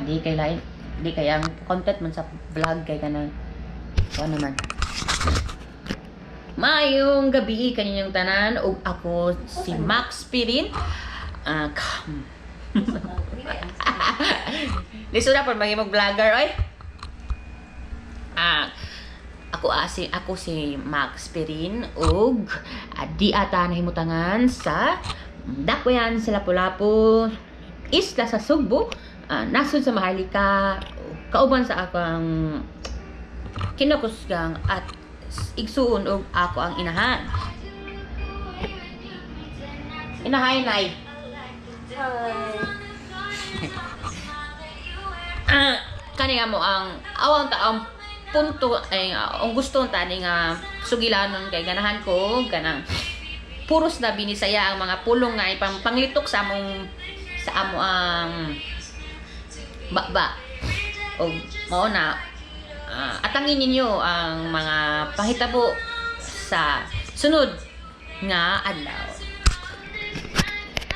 Di kay lain, di kay ang content man sa vlog kay kanang ano naman. Maayong gabi kaninyong tanan ug ako si Max Pirin. Liso na po maging vlogger oy. Ako si Max Pirin ug di ata nahimutangan sa Dakbayan sa Lapu-Lapu, isla sa Sugbo, nasud sa Maharlika, kauban sa akong kinakusgang at igsuon og ako ang inahan. Inahay nay. Kani nga mo ang awang taong punto ay ang gusto tani nga sugilanon kay ganahan ko kanang puros na binisaya ang mga pulong nga panglitok sa amo ang baba o mao na atangin ninyo ang mga panghitabo sa sunod nga adlaw.